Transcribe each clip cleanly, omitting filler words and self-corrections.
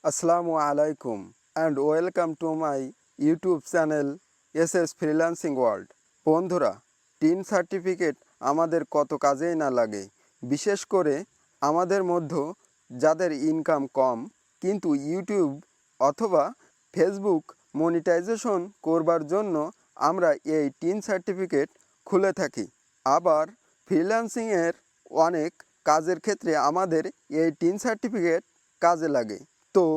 Assalamu alaikum and welcome to my YouTube channel SS Freelancing World। বন্ধুরা, tin certificate আমাদের কত কাজেই না লাগে, বিশেষ করে আমাদের মধ্যে যাদের ইনকাম কম কিন্তু ইউটিউব অথবা ফেসবুক মনিটাইজেশন করবার জন্য আমরা এই টিন সার্টিফিকেট খুলে থাকি। আবার ফ্রিল্যান্সিংয়ের অনেক কাজের ক্ষেত্রে আমাদের এই টিন সার্টিফিকেট কাজে লাগে। তো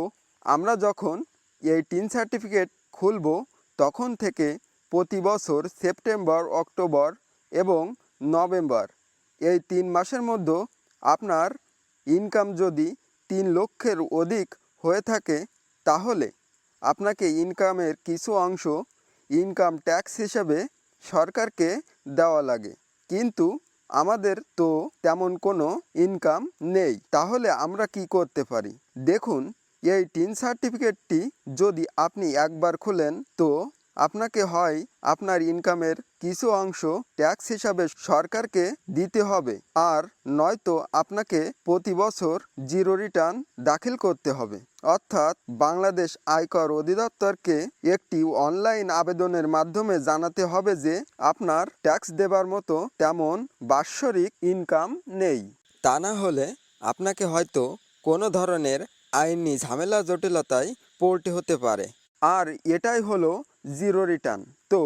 আমরা যখন এই টিন সার্টিফিকেট খুলব তখন থেকে প্রতি বছর সেপ্টেম্বর, অক্টোবর এবং নভেম্বর এই 3 মাসের মধ্যে আপনার ইনকাম যদি 3 লক্ষের অধিক হয়ে থাকে তাহলে আপনাকে ইনকামের কিছু অংশ ইনকাম ট্যাক্স হিসেবে সরকারকে দেওয়া লাগে। কিন্তু আমাদের তো তেমন কোনো ইনকাম নেই, তাহলে আমরা কি করতে পারি? দেখুন, এই টিন সার্টিফিকেটটি যদি আপনি একবার খোলেন তো আপনাকে হয় আপনার ইনকামের কিছু অংশ ট্যাক্স হিসাবে সরকারকে দিতে হবে, আর নয়তো আপনাকে প্রতি বছর জিরো রিটার্ন দাখিল করতে হবে। অর্থাৎ বাংলাদেশ আয়কর অধিদপ্তরকে একটি অনলাইন আবেদনের মাধ্যমে জানাতে হবে যে আপনার ট্যাক্স দেবার মতো তেমন বাৎসরিক ইনকাম নেই। তা না হলে আপনাকে হয়তো কোনো ধরনের আইনি ঝামেলা জটিলতায় পড়তে হতে পারে। আর এটাই হলো জিরো রিটার্ন। তো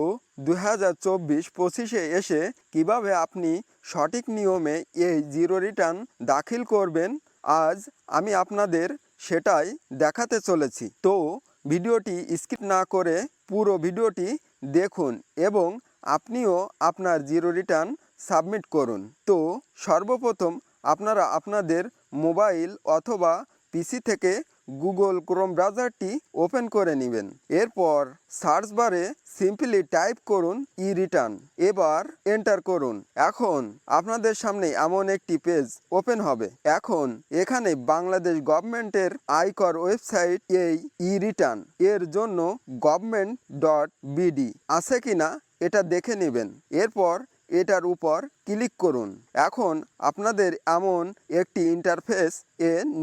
2024-25-এ এসে কিভাবে আপনি সঠিক নিয়মে এই জিরো রিটার্ন দাখিল করবেন, আজ আমি আপনাদের সেটাই দেখাতে চলেছি। তো ভিডিওটি স্কিপ না করে পুরো ভিডিওটি দেখুন এবং আপনিও আপনার জিরো রিটার্ন সাবমিট করুন। তো সর্বপ্রথম আপনারা আপনাদের মোবাইল অথবা পিসি থেকে গুগল ক্রোম ব্রাউজারটি ওপেন করে নেবেন। এরপর সার্চ বারে সিম্পলি টাইপ করুন ই রিটার্ন, এবার এন্টার করুন। এখন আপনাদের সামনে এমন একটি পেজ ওপেন হবে। এখন এখানে বাংলাদেশ গভর্নমেন্টের আয়কর ওয়েবসাইট এই ই রিটার্ন এর জন্য government.bd আছে কিনা এটা দেখে নেবেন। এরপর এটার উপর ক্লিক করুন। এখন আপনাদের এমন একটি ইন্টারফেস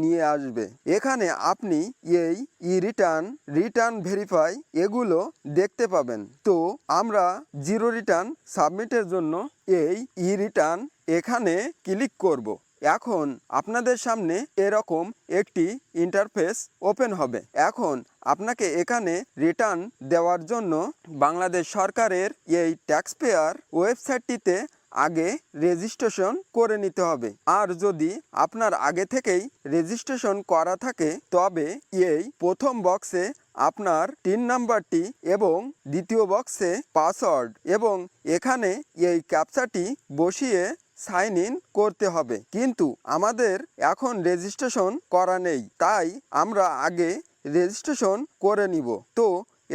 নিয়ে আসবে। এখানে আপনি এই রিটার্ন ভেরিফাই এগুলো দেখতে পাবেন। তো আমরা জিরো রিটার্ন সাবমিটের জন্য এই রিটার্ন এখানে ক্লিক করব। এখন আপনাদের সামনে এরকম একটি ইন্টারফেস ওপেন হবে। এখন আপনাকে এখানে রিটার্ন দেওয়ার জন্য বাংলাদেশ সরকারের এই ট্যাক্স পেয়ার ওয়েবসাইটটিতে আগে রেজিস্ট্রেশন করে নিতে হবে। আর যদি আপনার আগে থেকেই রেজিস্ট্রেশন করা থাকে তবে এই প্রথম বক্সে আপনার টিন নাম্বারটি এবং দ্বিতীয় বক্সে পাসওয়ার্ড এবং এখানে এই ক্যাপচাটি বসিয়ে সাইন ইন করতে হবে। কিন্তু আমাদের এখন রেজিস্ট্রেশন করা নেই, তাই আমরা আগে রেজিস্ট্রেশন করে নিব। তো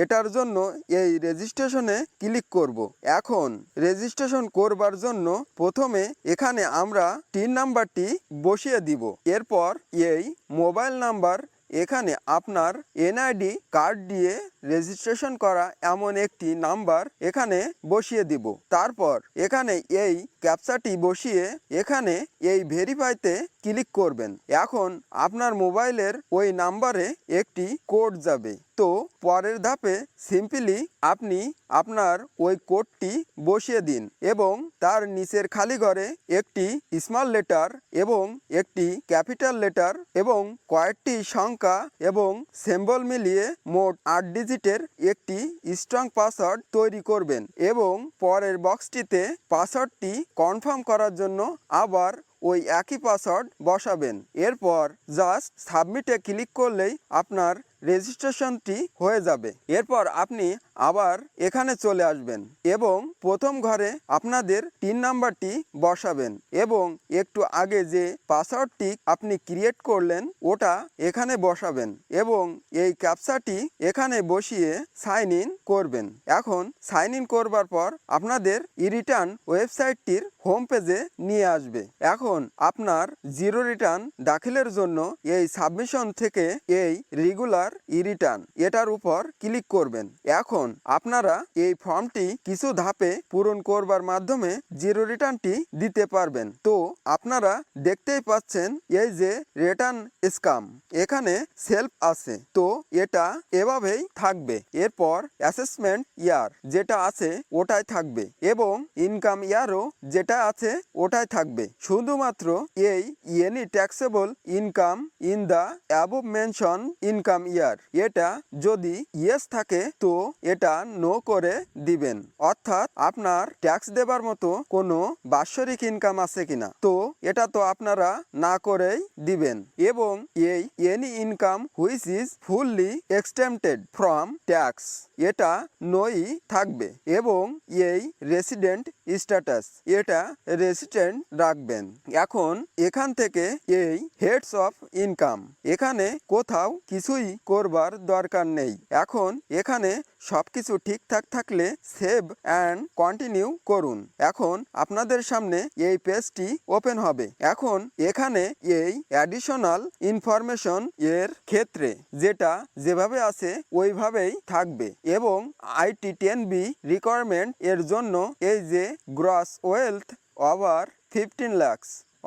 এটার জন্য এই রেজিস্ট্রেশনে ক্লিক করব। এখন রেজিস্ট্রেশন করবার জন্য প্রথমে এখানে আমরা টিন নাম্বারটি বসিয়ে দিব। এরপর এই মোবাইল নাম্বার এখানে আপনার এনআইডি কার্ড দিয়ে রেজিস্ট্রেশন করা এমন একটি নাম্বার এখানে বসিয়ে দিব। তারপর এখানে এই ক্যাপচাটি বসিয়ে এখানে এই ভেরিফাইতে ক্লিক করবেন। এখন আপনার মোবাইলের ওই নাম্বারে একটি কোড যাবে। তো পরের ধাপে সিম্পলি আপনি আপনার ওই কোডটি বসিয়ে দিন এবং তার নিচের খালি ঘরে একটি স্মল লেটার এবং একটি ক্যাপিটাল লেটার এবং কয়েকটি সংখ্যা এবং সিম্বল মিলিয়ে মোট 8 ডিজিটের একটি স্ট্রং পাসওয়ার্ড তৈরি করবেন এবং পরের বক্সটিতে পাসওয়ার্ডটি কনফার্ম করার জন্য আবার ওই একই পাসওয়ার্ড বসাবেন। এরপর জাস্ট সাবমিটে ক্লিক করলেই আপনার রেজিস্ট্রেশনটি হয়ে যাবে। এরপর আপনি আবার এখানে চলে আসবেন এবং প্রথম ঘরে আপনাদের টিন নাম্বারটি বসাবেন এবং একটু আগে যে পাসওয়ার্ডটি আপনি ক্রিয়েট করলেন ওটা এখানে বসাবেন এবং এই ক্যাপচাটি এখানে বসিয়ে সাইন ইন করবেন। এখন সাইন ইন করবার পর আপনাদের রিটার্ন ওয়েবসাইটটির হোম পেজে নিয়ে আসবে। এখন আপনার জিরো রিটার্ন দাখিলের জন্য এই সাবমিশন থেকে এই রেগুলার ই রিটার্ন এটার উপর ক্লিক করবেন। এখন আপনারা এই ফর্মটি কিছু ধাপে পূরণ করবার মাধ্যমে জিরো রিটার্নটি দিতে পারবেন। তো আপনারা দেখতেই পাচ্ছেন এই যে রিটার্ন স্ক্যাম এখানে সেলফ আছে, তো এটা এভাবেই থাকবে। এরপর অ্যাসেসমেন্ট ইয়ার যেটা আছে ওটাই থাকবে এবং ইনকাম ইয়ারও যেটা আছে ওটাই থাকবে। শুধুমাত্র এই any taxable income in the above mention income ইয়ার এটা যদি ইয়েস থাকে তো এটা নো করে দিবেন, অর্থাৎ আপনার ট্যাক্স দেবার মতো কোনো বাৎসরিক ইনকাম আছে কিনা, তো এটা তো আপনারা না করেই দিবেন। এবং এই any income which is fully এক্সটেম্পটেড from tax এটা নোই থাকবে এবং এই রেসিডেন্ট স্ট্যাটাস এটা রেসিডেন্ট রাখবেন। এখন এখান থেকে এই হেডস অফ ইনকাম এখানে কোথাও কিছুই করবার দরকার নেই। এখন এখানে সবকিছু ঠিকঠাক থাকলে সেভ অ্যান্ড কন্টিনিউ করুন। এখন আপনাদের সামনে এই পেজটি ওপেন হবে। এখন এখানে এই অ্যাডিশনাল ইনফরমেশন এর ক্ষেত্রে যেটা যেভাবে আছে ওইভাবেই থাকবে এবং আইটি 10B রিকোয়ারমেন্ট এর জন্য এই যে গ্রস ওয়েলথ ওভার 15 লাখ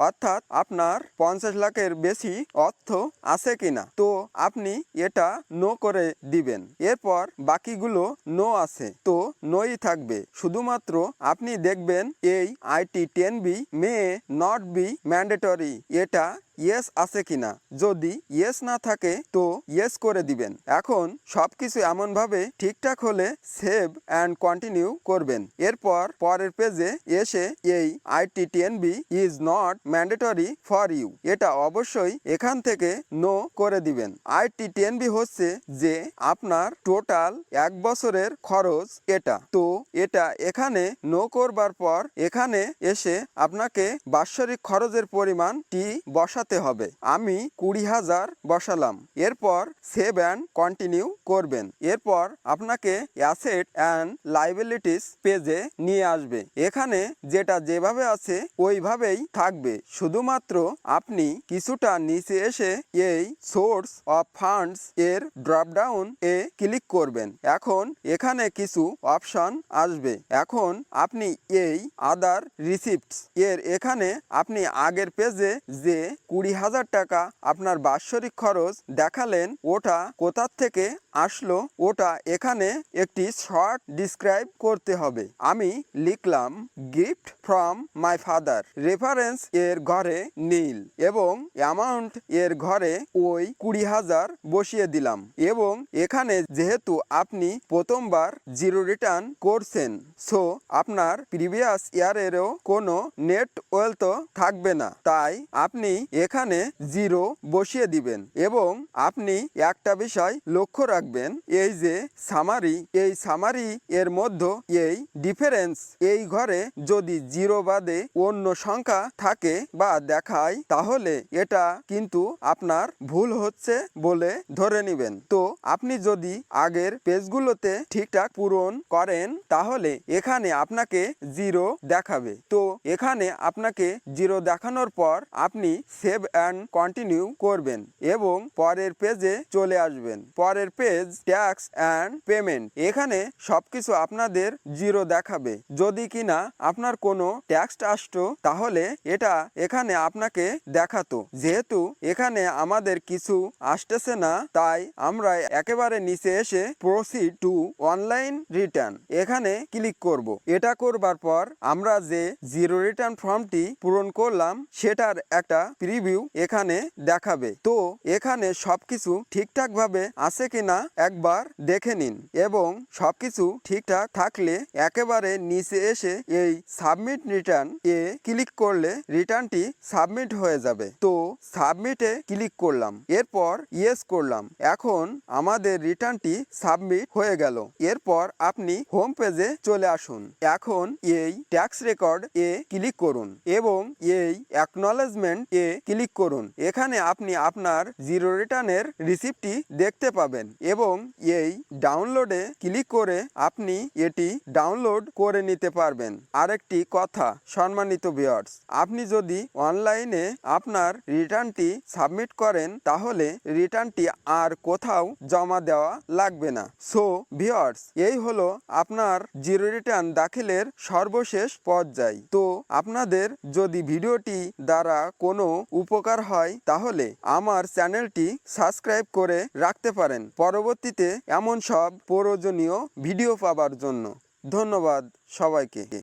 অর্থাৎ আপনার 50 লাখের বেশি অর্থ আছে কিনা, তো আপনি এটা নো করে দিবেন। এরপর বাকিগুলো নো আছে, তো নোই থাকবে। শুধুমাত্র আপনি দেখবেন এই IT 10B may not be mandatory এটা ইয়েস আছে কিনা। যদি ইয়েস না থাকে তো ইয়েস করে দিবেন। এখন সবকিছু এমনভাবে ঠিকঠাক হলে সেভ অ্যান্ড কন্টিনিউ করবেন। এরপর পরের পেজে এসে এই IT 10B is not mandatory for you এটা অবশ্যই এখান থেকে নো করে দিবেন। আইটি 10B হচ্ছে যে আপনার টোটাল 1 বছরের খরচ এটা, তো এটা এখানে নো করবার পর এখানে এসে আপনাকে বাৎসরিক খরচের পরিমাণটি বসাতে হবে। আমি 20,000 বসালাম। এরপর সেভ অ্যান্ড কন্টিনিউ করবেন। এরপর আপনাকে অ্যাসেট অ্যান্ড লাইবিলিটিস পেজে নিয়ে আসবে। এখানে যেটা যেভাবে আছে ওইভাবেই থাকবে, শুধুমাত্র আপনি কিছুটা নিচে এসে এই সোর্স অফ ফান্ডস এর ড্রপডাউন এ ক্লিক করবেন। এখন এখানে কিছু অপশন আসবে। এখন আপনি এই আদার রিসিপ্টস এর এখানে আপনি আগের পেজে যে 20,000 টাকা আপনার বাৎসরিক খরচ দেখালেন ওটা কোথা থেকে আসলো ওটা এখানে একটি শর্ট ডিসক্রাইব করতে হবে। আমি লিখলাম gift from my father, reference এর ঘরে নীল এবং অ্যামাউন্ট এর ঘরে ওই 20,000 বসিয়ে দিলাম। এবং এখানে যেহেতু আপনি প্রথমবার জিরো রিটার্ন করছেন, সো আপনার প্রিভিয়াস ইয়ারেরও কোনো নেট ওয়েলথ থাকবে না, তাই আপনি এখানে জিরো বসিয়ে দিবেন। এবং আপনি একটা বিষয় লক্ষ্য রাখবেন, এই যে সামারি এই সামারি এর মধ্যে এই ডিফারেন্স এই ঘরে যদি জিরো বাদে অন্য সংখ্যা থাকে বা দেখায় তাহলে এটা কিন্তু আপনার ভুল হচ্ছে বলে ধরে নেবেন। তো আপনি যদি আগের পেজগুলোতে ঠিকঠাক পূরণ করেন তাহলে এখানে আপনাকে জিরো দেখাবে। তো এখানে আপনাকে জিরো দেখানোর পর আপনি সেভ অ্যান্ড কন্টিনিউ করবেন এবং পরের পেজে চলে আসবেন। পরের পেজ ট্যাক্স অ্যান্ড পেমেন্ট, এখানে সবকিছু আপনাদের জিরো দেখাবে। যদি কিনা আপনার কোনো ট্যাক্স আসতো তাহলে এটা এখানে আপনাকে দেখাতো। যেহেতু এখানে আমাদের কিছু আসতেছে না তাই আমরা একেবারে নিচে এসে প্রসিড টু অনলাইন রিটার্ন এখানে ক্লিক করব। এটা করবার পর আমরা যে জিরো রিটার্ন ফর্মটি পূরণ করলাম সেটার একটা প্রিভিউ এখানে দেখাবে। তো এখানে সবকিছু ঠিকঠাক ভাবে আছে কিনা একবার দেখে নিন এবং সবকিছু ঠিকঠাক থাকলে একেবারে নিচে এসে এই সাবমিট রিটার্ন এ ক্লিক করলে রিটার্নটি সাবমিট হয়ে যাবে। তো সাবমিটে ক্লিক করলাম, এরপর ইয়েস করলাম। এখন আমাদের রিটার্নটি সাবমিট হয়ে গেল। এরপর আপনি হোম পেজে চলে আসুন। এখন এই ট্যাক্স রেকর্ড এ ক্লিক করুন এবং এই অ্যাকনলেজমেন্ট এ ক্লিক ক্লিক করুন। এখানে আপনি আপনার জিরো রিটার্নের রিসিপ্টটি দেখতে পাবেন এবং এই ডাউনলোডে ক্লিক করে আপনি এটি ডাউনলোড করে নিতে পারবেন। আরেকটি কথা সম্মানিত ভিউয়ার্স, আপনি যদি অনলাইনে আপনার রিটার্নটি সাবমিট করেন তাহলে রিটার্নটি আর কোথাও জমা দেওয়া লাগবে না। সো ভিউয়ার্স, এই হলো আপনার জিরো রিটার্ন দাখিলের সর্বশেষ পর্যায়। তো আপনাদের যদি ভিডিওটি দ্বারা কোনো উপকার হয় তাহলে আমার চ্যানেলটি সাবস্ক্রাইব করে রাখতে পারেন পরবর্তীতে এমন সব প্রয়োজনীয় ভিডিও পাবার জন্য। ধন্যবাদ সবাইকে।